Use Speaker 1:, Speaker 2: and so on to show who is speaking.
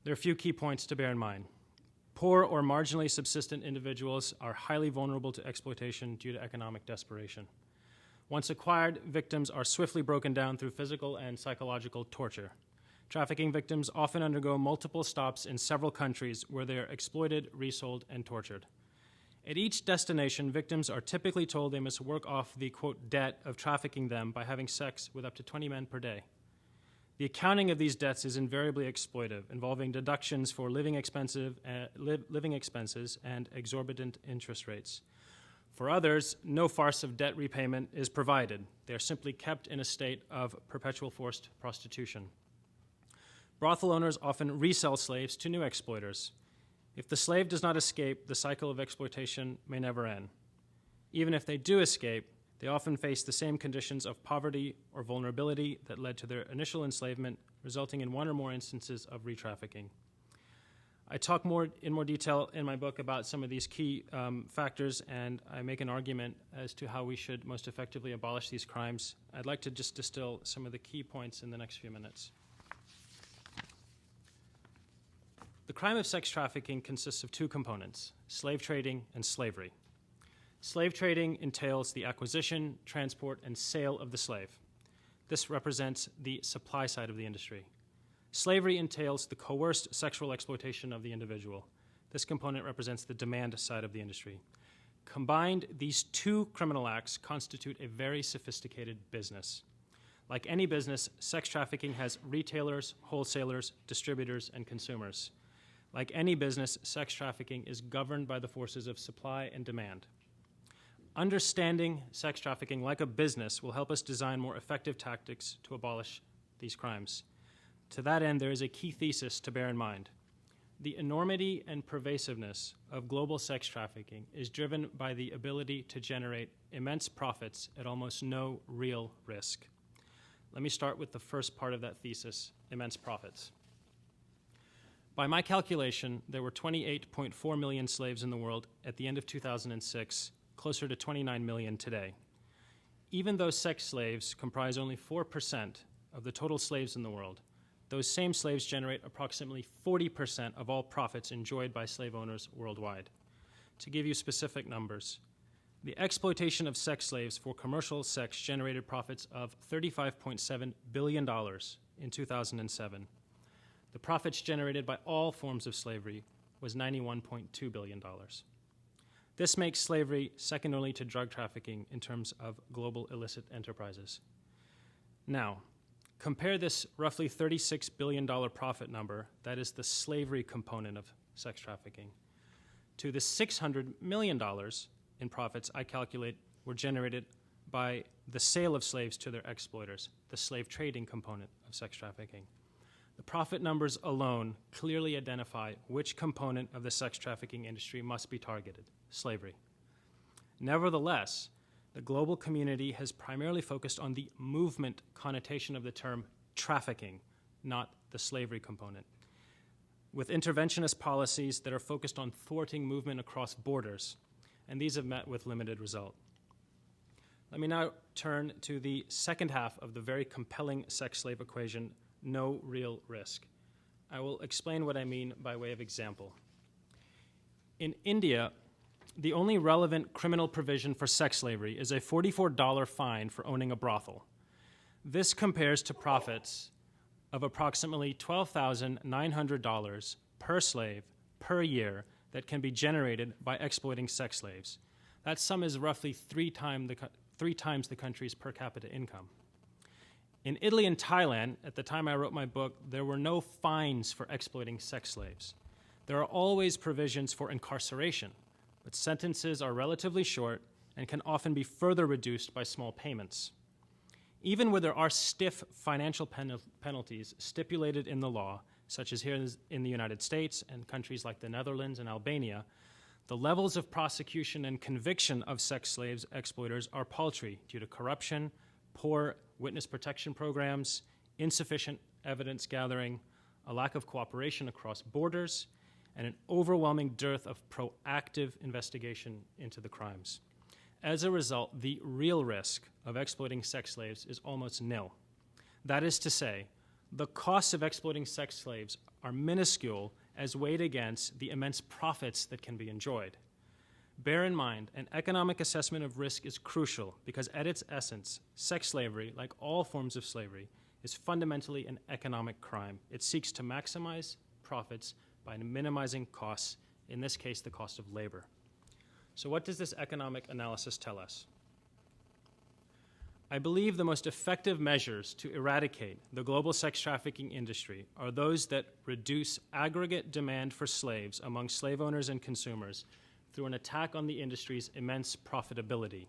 Speaker 1: There are a few key points to bear in mind. Poor or marginally subsistent individuals are highly vulnerable to exploitation due to economic desperation. Once acquired, victims are swiftly broken down through physical and psychological torture. Trafficking victims often undergo multiple stops in several countries where they are exploited, resold, and tortured. At each destination, victims are typically told they must work off the, quote, debt of trafficking them by having sex with up to 20 men per day. The accounting of these debts is invariably exploitive, involving deductions for living expenses and exorbitant interest rates. For others, no farce of debt repayment is provided. They are simply kept in a state of perpetual forced prostitution. Brothel owners often resell slaves to new exploiters. If the slave does not escape, the cycle of exploitation may never end. Even if they do escape, they often face the same conditions of poverty or vulnerability that led to their initial enslavement, resulting in one or more instances of re-trafficking. I talk in more detail in my book about some of these key factors, and I make an argument as to how we should most effectively abolish these crimes. I'd like to just distill some of the key points in the next few minutes. The crime of sex trafficking consists of two components: slave trading and slavery. Slave trading entails the acquisition, transport, and sale of the slave. This represents the supply side of the industry. Slavery entails the coerced sexual exploitation of the individual. This component represents the demand side of the industry. Combined, these two criminal acts constitute a very sophisticated business. Like any business, sex trafficking has retailers, wholesalers, distributors, and consumers. Like any business, sex trafficking is governed by the forces of supply and demand. Understanding sex trafficking like a business will help us design more effective tactics to abolish these crimes. To that end, there is a key thesis to bear in mind. The enormity and pervasiveness of global sex trafficking is driven by the ability to generate immense profits at almost no real risk. Let me start with the first part of that thesis, immense profits. By my calculation, there were 28.4 million slaves in the world at the end of 2006, closer to 29 million today. Even though sex slaves comprise only 4% of the total slaves in the world, those same slaves generate approximately 40% of all profits enjoyed by slave owners worldwide. To give you specific numbers, the exploitation of sex slaves for commercial sex generated profits of $35.7 billion in 2007. The profits generated by all forms of slavery was $91.2 billion. This makes slavery second only to drug trafficking in terms of global illicit enterprises. Now, compare this roughly $36 billion profit number, that is the slavery component of sex trafficking, to the $600 million in profits I calculate were generated by the sale of slaves to their exploiters, the slave trading component of sex trafficking. The profit numbers alone clearly identify which component of the sex trafficking industry must be targeted: slavery. Nevertheless, the global community has primarily focused on the movement connotation of the term trafficking, not the slavery component, with interventionist policies that are focused on thwarting movement across borders, and these have met with limited result. Let me now turn to the second half of the very compelling sex-slave equation: no real risk. I will explain what I mean by way of example. In India, the only relevant criminal provision for sex slavery is a $44 fine for owning a brothel. This compares to profits of approximately $12,900 per slave per year that can be generated by exploiting sex slaves. That sum is roughly three times the country's per capita income. In Italy and Thailand, at the time I wrote my book, there were no fines for exploiting sex slaves. There are always provisions for incarceration, but sentences are relatively short and can often be further reduced by small payments. Even where there are stiff financial penalties stipulated in the law, such as here in the United States and countries like the Netherlands and Albania, the levels of prosecution and conviction of sex slaves exploiters are paltry due to corruption, poor witness protection programs, insufficient evidence gathering, a lack of cooperation across borders, and an overwhelming dearth of proactive investigation into the crimes. As a result, the real risk of exploiting sex slaves is almost nil. That is to say, the costs of exploiting sex slaves are minuscule as weighed against the immense profits that can be enjoyed. Bear in mind, an economic assessment of risk is crucial because at its essence, sex slavery, like all forms of slavery, is fundamentally an economic crime. It seeks to maximize profits by minimizing costs, in this case, the cost of labor. So what does this economic analysis tell us? I believe the most effective measures to eradicate the global sex trafficking industry are those that reduce aggregate demand for slaves among slave owners and consumers through an attack on the industry's immense profitability.